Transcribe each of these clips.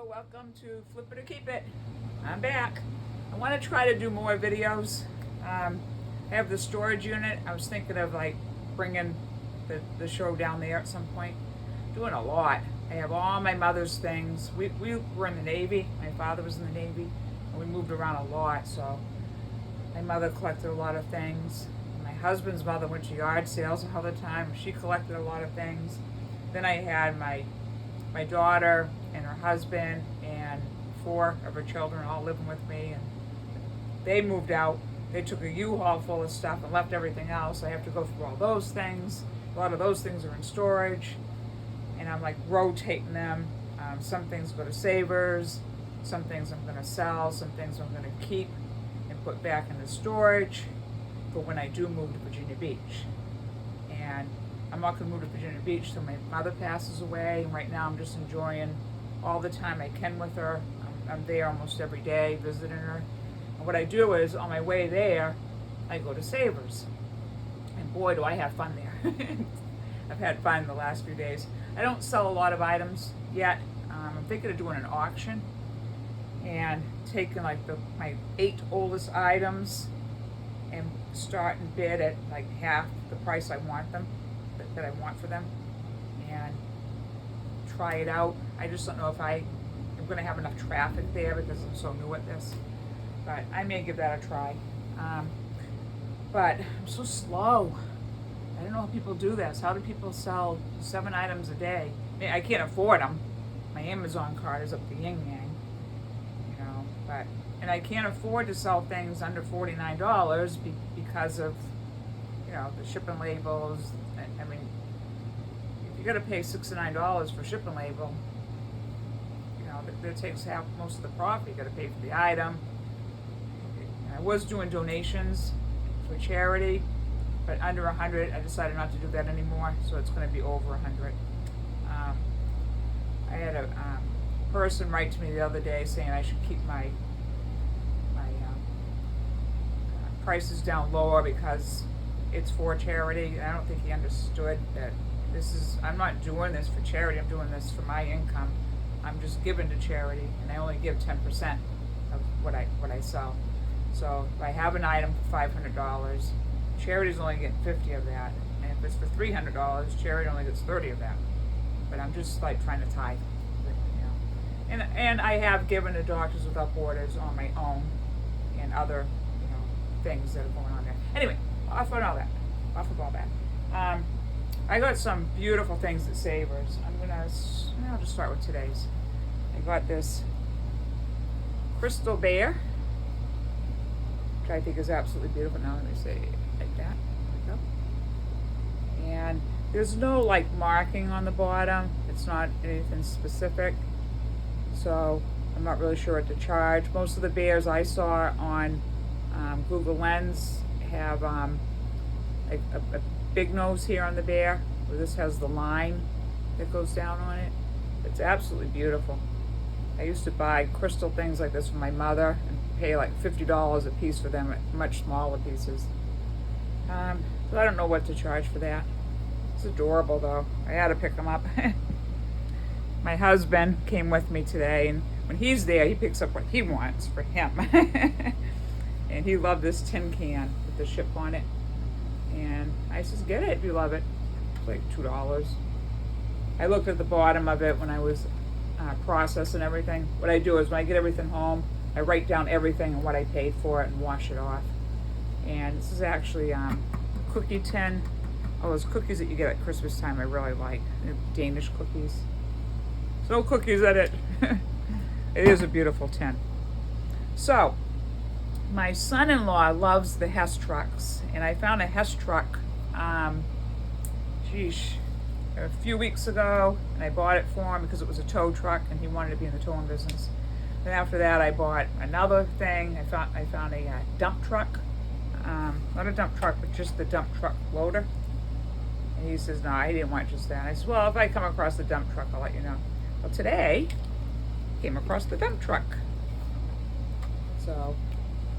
Hello, welcome to Flip It or Keep It. I'm back. I want to try to do more videos. I have the storage unit. I was thinking of like bringing the show down there at some point. Doing a lot. I have all my mother's things. We were in the Navy. My father was in the Navy. And we moved around a lot, so my mother collected a lot of things. My husband's mother went to yard sales all the time. She collected a lot of things. Then I had my daughter and her husband and 4 of her children all living with me, and they moved out. They took a U-Haul full of stuff and left everything else. I have to go through all those things. A lot of those things are in storage, and I'm like rotating them. Some things go to savers, some things I'm going to sell, some things I'm going to keep and put back into storage for when I do move to Virginia Beach. And I'm not going to move to Virginia Beach till my mother passes away, and right now I'm just enjoying all the time I can with her. I'm there almost every day visiting her. And what I do is, on my way there, I go to Savers. And boy, do I have fun there. I've had fun the last few days. I don't sell a lot of items yet. I'm thinking of doing an auction and taking like my 8 oldest items and start and bid at like half the price I want them, that I want for them, and try it out. I just don't know if I'm going to have enough traffic there because I'm so new at this, but I may give that a try. But I'm so slow. I don't know how people do this. How do people sell 7 items a day? I mean, I can't afford them. My Amazon card is up the yin yang, and I can't afford to sell things under $49 because of, the shipping labels. I mean, if you got to pay $6 to $9 for shipping label, that takes most of the profit. You got to pay for the item. I was doing donations for charity, but under 100, I decided not to do that anymore. So it's going to be over 100. I had a person write to me the other day saying I should keep my prices down lower because it's for charity. I don't think he understood that I'm not doing this for charity. I'm doing this for my income. I'm just giving to charity, and I only give 10% of what I sell. So if I have an item for $500, charity's only getting 50 of that, and if it's for $300, charity only gets 30 of that. But I'm just like trying to tithe, And I have given to Doctors Without Borders on my own, and other things that are going on there. Anyway, off of all that. I got some beautiful things at Savers. I'll just start with today's. I got this crystal bear, which I think is absolutely beautiful. Now let me see, like that. There we go. And there's no like marking on the bottom. It's not anything specific, so I'm not really sure what to charge. Most of the bears I saw on Google Lens have a big nose here on the bear, where this has the line that goes down on it. It's absolutely beautiful. I used to buy crystal things like this for my mother and pay like $50 a piece for them, at much smaller pieces. So I don't know what to charge for that. It's adorable though. I had to pick them up. My husband came with me today, and when he's there, he picks up what he wants for him. And he loved this tin can with the ship on it. And I says, get it if you love it. It's like $2. I looked at the bottom of it when I was processing everything. What I do is when I get everything home, I write down everything and what I paid for it and wash it off. And this is actually cookie tin. Oh, those cookies that you get at Christmas time I really like. They're Danish cookies. There's no cookies in it. It is a beautiful tin. So, my son-in-law loves the Hess trucks, and I found a Hess truck, a few weeks ago, and I bought it for him because it was a tow truck, and he wanted to be in the towing business. Then after that, I bought another thing. I found a dump truck, not a dump truck, but just the dump truck loader. And he says, no, I didn't want just that. I said, well, if I come across the dump truck, I'll let you know. Well, today, came across the dump truck. So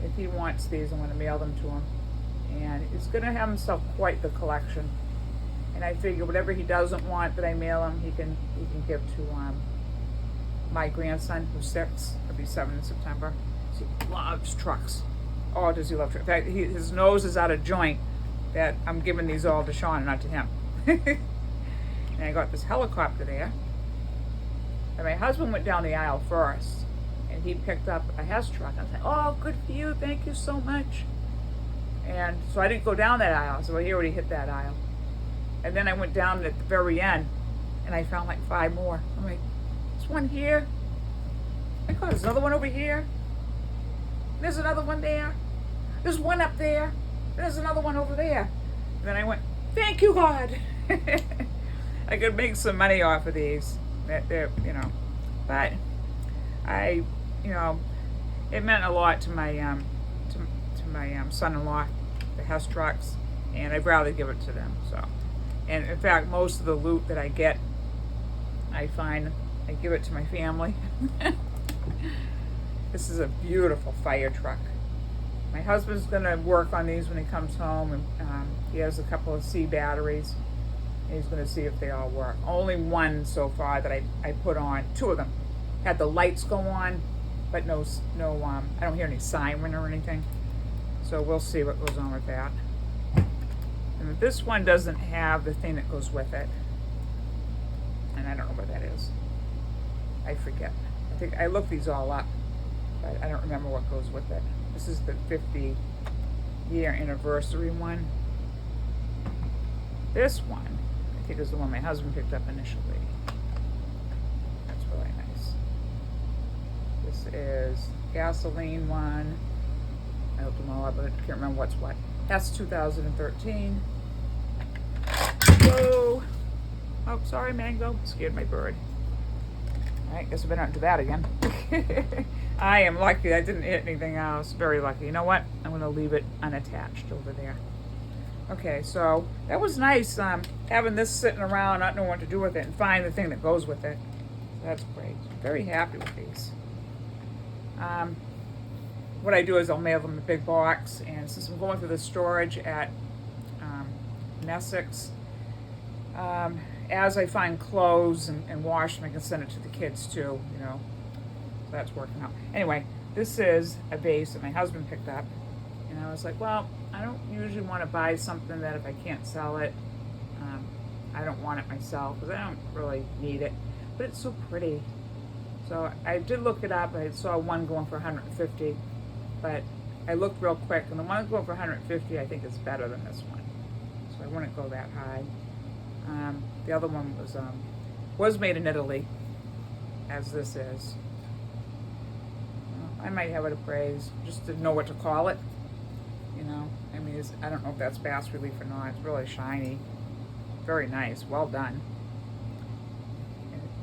if he wants these, I'm going to mail them to him. And he's going to have himself quite the collection. And I figure whatever he doesn't want that I mail him, he can give to my grandson, who's 6, he'll be 7 in September. He loves trucks. Oh, does he love trucks? In fact, his nose is out of joint that I'm giving these all to Sean, not to him. And I got this helicopter there. And my husband went down the aisle first, and he picked up a Hess truck. I was like, oh, good for you. Thank you so much. And so I didn't go down that aisle. So he already hit that aisle. And then I went down at the very end, and I found like 5 more. I'm like, there's one here. My God, there's another one over here. There's another one there. There's one up there. There's another one over there. And then I went, thank you, God. I could make some money off of these. They're, but I, it meant a lot to my to my son-in-law, the Hess trucks, and I'd rather give it to them. So, and in fact, most of the loot that I get, I give it to my family. This is a beautiful fire truck. My husband's gonna work on these when he comes home, and he has a couple of C batteries. And he's gonna see if they all work. Only one so far that I put on. 2 of them had the lights go on, but no, I don't hear any siren or anything. So we'll see what goes on with that. And this one doesn't have the thing that goes with it, and I don't know what that is. I forget. I think I looked these all up, but I don't remember what goes with it. This is the 50-year anniversary one. This one, I think, is the one my husband picked up initially. That's really nice. This is gasoline one. I looked them all up, but I can't remember what's what. That's 2013. Whoa! Oh, sorry, Mango. Scared my bird. All right, guess I better not do that again. I am lucky I didn't hit anything else. Very lucky. You know what? I'm going to leave it unattached over there. Okay, so that was nice, having this sitting around, not knowing what to do with it, and find the thing that goes with it. So that's great. Very happy with these. What I do is I'll mail them in a big box, and since I'm going through the storage at Essex, as I find clothes and wash them, I can send it to the kids too, So that's working out. Anyway, this is a vase that my husband picked up, and I was like, well, I don't usually want to buy something that if I can't sell it, I don't want it myself, because I don't really need it, but it's so pretty. So I did look it up. I saw one going for $150, but I looked real quick, and the one going for $150 I think is better than this one, so I wouldn't go that high. The other one was made in Italy, as this is. I might have it appraised just to know what to call it. I mean, I don't know if that's bas relief or not. It's really shiny, very nice, well done.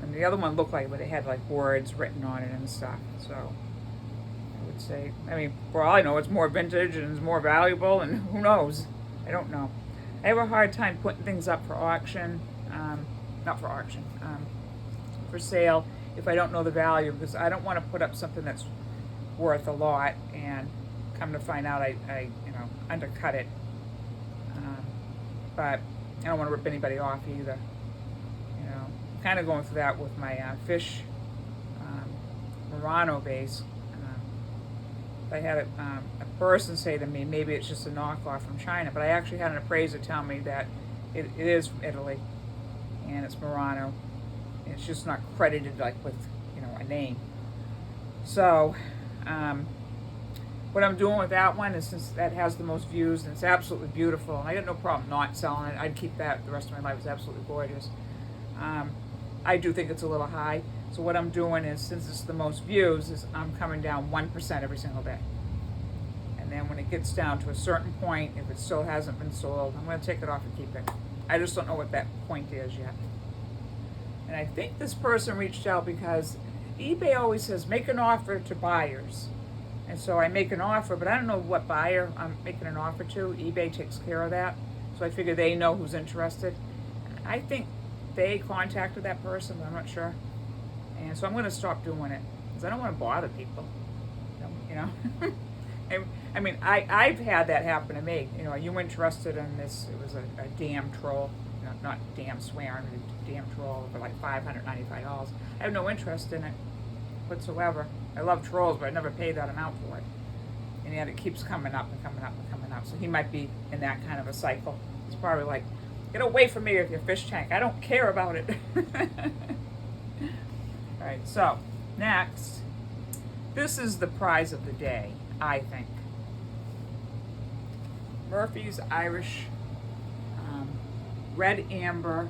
And the other one looked like, but it had like words written on it and stuff. So I would say, I mean, for all I know, it's more vintage and it's more valuable, and who knows? I don't know. I have a hard time putting things up for auction, not for auction, for sale, if I don't know the value, because I don't want to put up something that's worth a lot and come to find out I undercut it. But I don't want to rip anybody off either. Kind of going through that with my fish Murano vase. I had a person say to me, maybe it's just a knockoff from China, but I actually had an appraiser tell me that it is from Italy, and it's Murano. It's just not credited like with a name. So what I'm doing with that one is, since that has the most views and it's absolutely beautiful, and I got no problem not selling it. I'd keep that the rest of my life. It's absolutely gorgeous. I do think it's a little high. So what I'm doing is, since it's the most views, is I'm coming down 1% every single day. And then when it gets down to a certain point, if it still hasn't been sold, I'm going to take it off and keep it. I just don't know what that point is yet. And I think this person reached out because eBay always says make an offer to buyers. And so I make an offer, but I don't know what buyer I'm making an offer to. eBay takes care of that. So I figure they know who's interested. And I think they contacted that person, but I'm not sure. And so I'm going to stop doing it because I don't want to bother people. I mean, I've had that happen to me. Are you interested in this? It was a damn troll. Not damn swearing, but a damn troll for like $595. I have no interest in it. whatsoever. I love trolls, but I never paid that amount for it. And yet it keeps coming up and coming up and coming up. So he might be in that kind of a cycle. He's probably like, get away from me with your fish tank. I don't care about it. All right, so next, this is the prize of the day, I think. Murphy's Irish Red Amber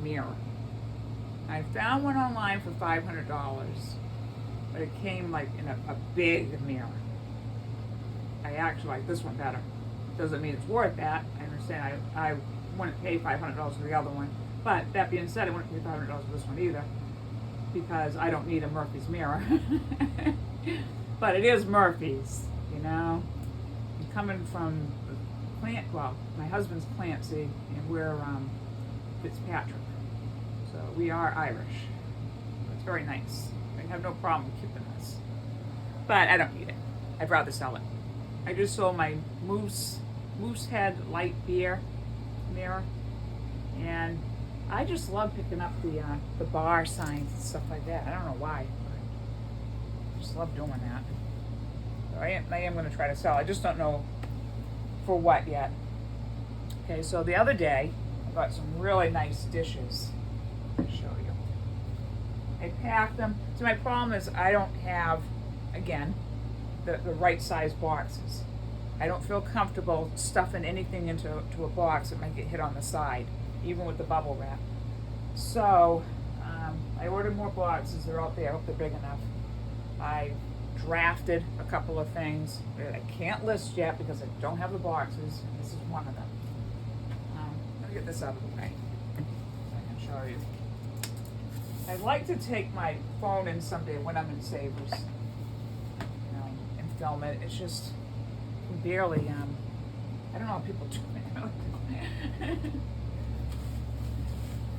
Mirror. I found one online for $500, but it came like in a big mirror. I actually like this one better. Doesn't mean it's worth that. I understand I wouldn't pay $500 for the other one, but that being said, I wouldn't pay $500 for this one either, because I don't need a Murphy's mirror. But it is Murphy's, you know. I'm coming from the plant, well, my husband's Clancy, and we're Fitzpatrick. So we are Irish. It's very nice. I have no problem keeping this. But I don't need it. I'd rather sell it. I just sold my Moosehead light beer mirror, and I just love picking up the bar signs and stuff like that. I don't know why, but I just love doing that. So I am going to try to sell. I just don't know for what yet. Okay, so the other day I got some really nice dishes. I'll show you. I packed them. So my problem is I don't have, again, the right size boxes. I don't feel comfortable stuffing anything into a box that might get hit on the side, even with the bubble wrap. So I ordered more boxes. They're out there. I hope they're big enough. I drafted a couple of things that I can't list yet because I don't have the boxes. This is one of them. Let me get this out of the way so I can show you. I'd like to take my phone in someday when I'm in Savers, and film it. It's just barely, I don't know how people do it.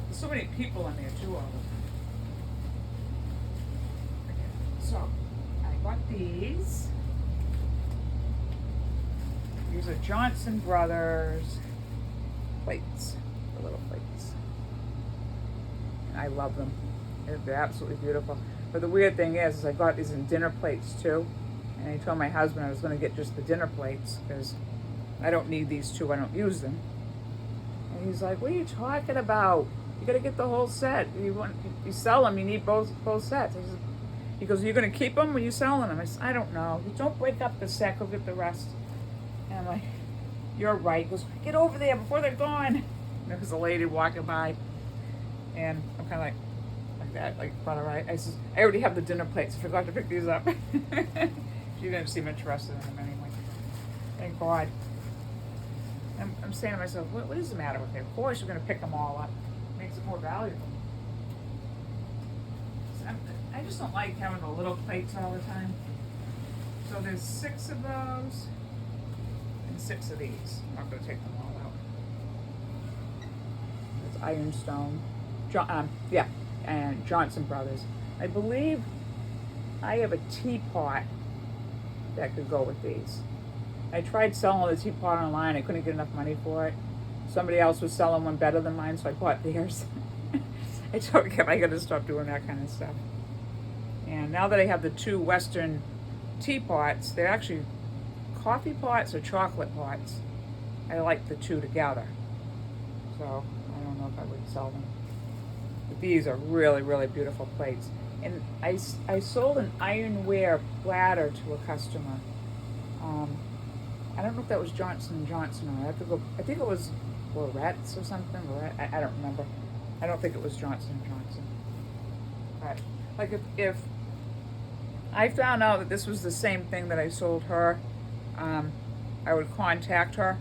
There's so many people in there too all the time. Okay, so I got these. These are Johnson Brothers plates, the little plates. And I love them. They're absolutely beautiful. But the weird thing is I got these in dinner plates too. And I told my husband I was going to get just the dinner plates because I don't need these two. I don't use them. And he's like, "What are you talking about? You got to get the whole set. You sell them. You need both sets." He goes, "You're going to keep them or you selling them?" I said, "I don't know. Don't break up the set. Go get the rest." And I'm like, "You're right." He goes, "Get over there before they're gone." And there was a lady walking by, and I'm kind of like that, like, "Brother, I said, I already have the dinner plates. I forgot to pick these up." She didn't seem interested in them anyway. Thank God. I'm saying to myself, what is the matter with it? Of course you're going to pick them all up. It makes it more valuable. So I just don't like having the little plates all the time. So there's 6 of those and 6 of these. I'm not going to take them all out. It's Ironstone. And Johnson Brothers. I believe I have a teapot that could go with these. I tried selling the teapot online. I couldn't get enough money for it. Somebody else was selling one better than mine, so I bought theirs. I told him I got to stop doing that kind of stuff. And now that I have the 2 Western teapots, they're actually coffee pots or chocolate pots. I like the 2 together. So I don't know if I would sell them. But these are really, really beautiful plates. And I sold an ironware platter to a customer. I don't know if that was Johnson & Johnson or I have to go. I think it was Lorette's or something. I don't remember. I don't think it was Johnson & Johnson. But like if I found out that this was the same thing that I sold her, I would contact her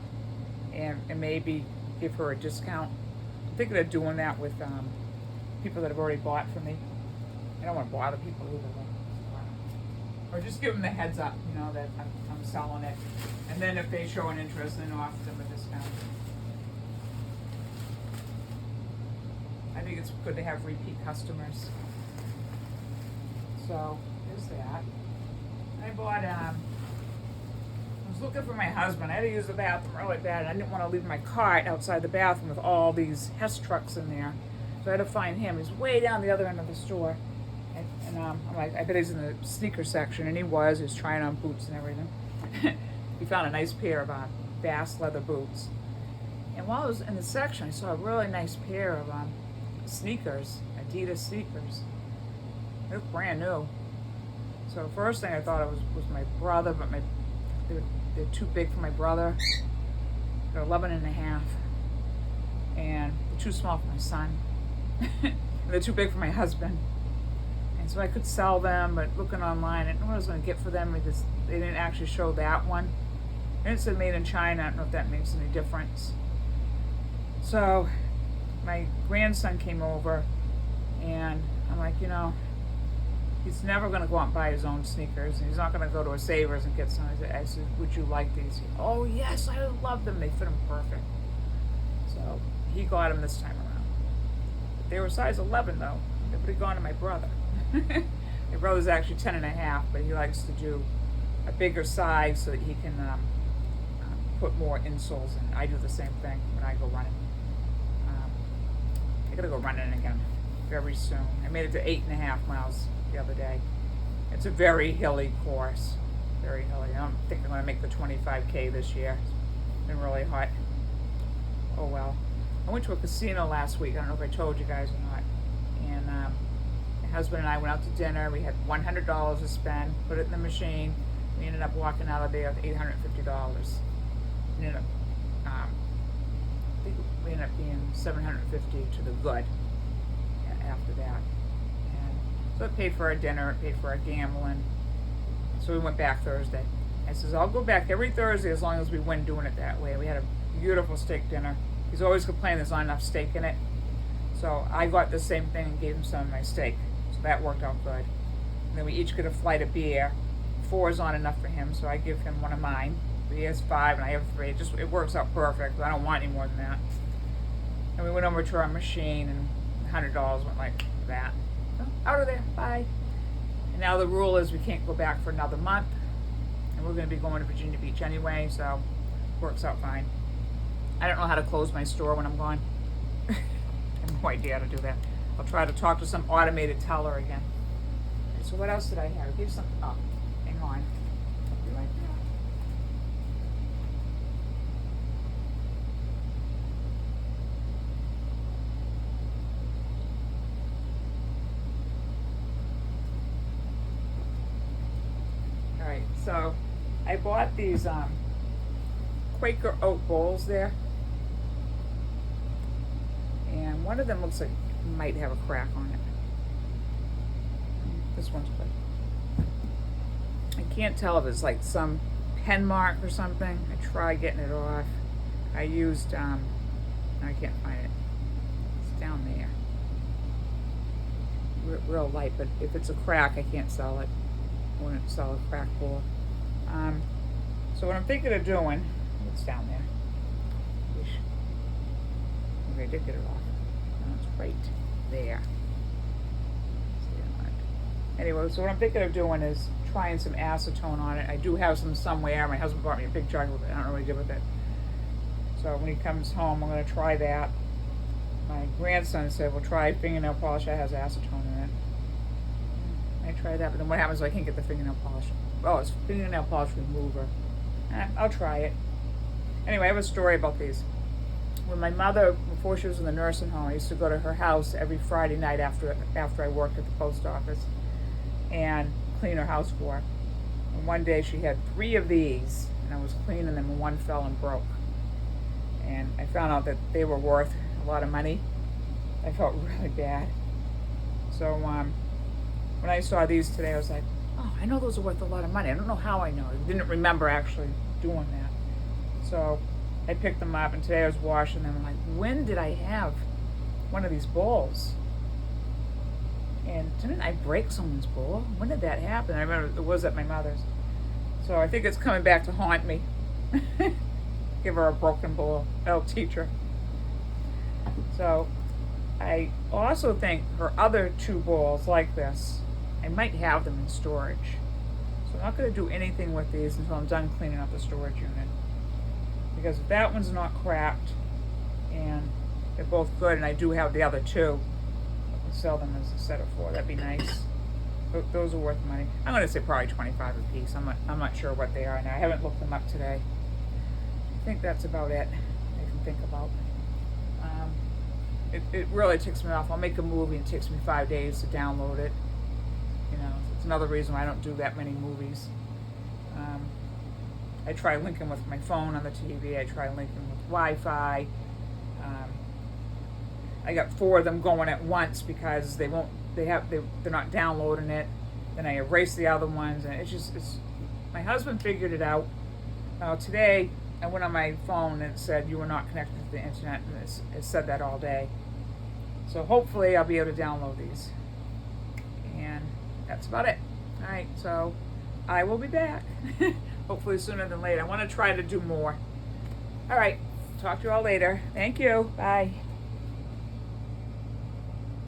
and maybe give her a discount. I'm thinking of doing that with people that have already bought from me. I don't want to bother people either. Or just give them the heads up, that I'm selling it. And then if they show an interest, then offer them a discount. I think it's good to have repeat customers. So, there's that. I bought, I was looking for my husband. I had to use the bathroom really bad. I didn't want to leave my cart outside the bathroom with all these Hess trucks in there. So I had to find him. He's way down the other end of the store. And I'm like, I bet he's in the sneaker section, and he was. He was trying on boots and everything. He found a nice pair of Bass leather boots. And while I was in the section, I saw a really nice pair of sneakers, Adidas sneakers. They look brand new. So first thing I thought it was my brother, but they're too big for my brother. They're 11 and a half. And they're too small for my son. And they're too big for my husband. And so I could sell them, but looking online, I didn't know what I was going to get for them because they didn't actually show that one. And it said made in China. I don't know if that makes any difference. So my grandson came over, and I'm like, he's never going to go out and buy his own sneakers, and he's not going to go to a Savers and get some. I said, would you like these? Oh, yes, I love them. They fit him perfect. So he got them this time around. But they were size 11, though. They would have gone to my brother. My brother's actually 10 and a half, but he likes to do a bigger size so that he can put more insoles in. I do the same thing when I go running. I gotta go running again very soon. I made it to 8.5 miles the other day. It's a very hilly course, very hilly. I don't think I'm gonna make the 25K this year. It's been really hot. Oh well. I went to a casino last week. I don't know if I told you guys or not. And my husband and I went out to dinner. We had $100 to spend, put it in the machine. We ended up walking out of there with $850. We ended up, I think we ended up being $750 to the good after that. And so it paid for our dinner, it paid for our gambling. So we went back Thursday. I says, I'll go back every Thursday as long as we win doing it that way. We had a beautiful steak dinner. He's always complaining there's not enough steak in it. So I got the same thing and gave him some of my steak. So that worked out good. And then we each get a flight of beer. 4 is not enough for him, so I give him one of mine. He has 5 and I have 3. It works out perfect. I don't want any more than that. And we went over to our machine, and $100 went like that. So, out of there, bye. And now the rule is we can't go back for another month. And we're going to be going to Virginia Beach anyway, so it works out fine. I don't know how to close my store when I'm gone. I have no idea how to do that. I'll try to talk to some automated teller again. Okay, so what else did I have? I gave something up. Hang on. I'll be right back. All right, so I bought these Quaker oat bowls there, and one of them looks like it might have a crack on it. This one's good. I can't tell if it's like some pen mark or something. I tried getting it off. I used, I can't find it. It's down there. Real light, but if it's a crack, I can't sell it. I wouldn't sell a crack bowl. So what I'm thinking of doing, it's down there. Okay, I did get it off. No, it's right there. Anyway, so what I'm thinking of doing is trying some acetone on it. I do have some somewhere. My husband bought me a big jug of it. I don't know what he did with it. So when he comes home, I'm going to try that. My grandson said, well, try fingernail polish that has acetone in it. I try that, but then what happens if I can't get the fingernail polish? Oh, it's fingernail polish remover. I'll try it. Anyway, I have a story about these. When my mother, before she was in the nursing home, I used to go to her house every Friday night after I worked at the post office and clean her house for her. And one day she had 3 of these, and I was cleaning them, and one fell and broke. And I found out that they were worth a lot of money. I felt really bad. So when I saw these today, I was like, oh, I know those are worth a lot of money. I don't know how I know. I didn't remember actually doing that. So I picked them up, and today I was washing them. I'm like, when did I have one of these bowls? And didn't I break someone's bowl? When did that happen? I remember it was at my mother's. So I think it's coming back to haunt me. Give her a broken bowl. I'll teach her. So I also think her other 2 bowls like this, I might have them in storage. So I'm not going to do anything with these until I'm done cleaning up the storage unit. Because if that one's not cracked, and they're both good, and I do have the other 2, I can sell them as a set of 4. That'd be nice. Those are worth money. I'm gonna say probably 25 a piece. I'm not sure what they are now. I haven't looked them up today. I think that's about it I can think about. It really ticks me off. I'll make a movie and it takes me 5 days to download it. You know, it's another reason why I don't do that many movies. I try linking with my phone on the TV. I try linking with Wi-Fi. I got 4 of them going at once because they're not downloading it. Then I erase the other ones, and it's. My husband figured it out. Today I went on my phone and it said you were not connected to the internet, and it said that all day. So hopefully I'll be able to download these. And that's about it. All right, so I will be back. Hopefully sooner than later. I want to try to do more. All right, talk to you all later. Thank you. Bye.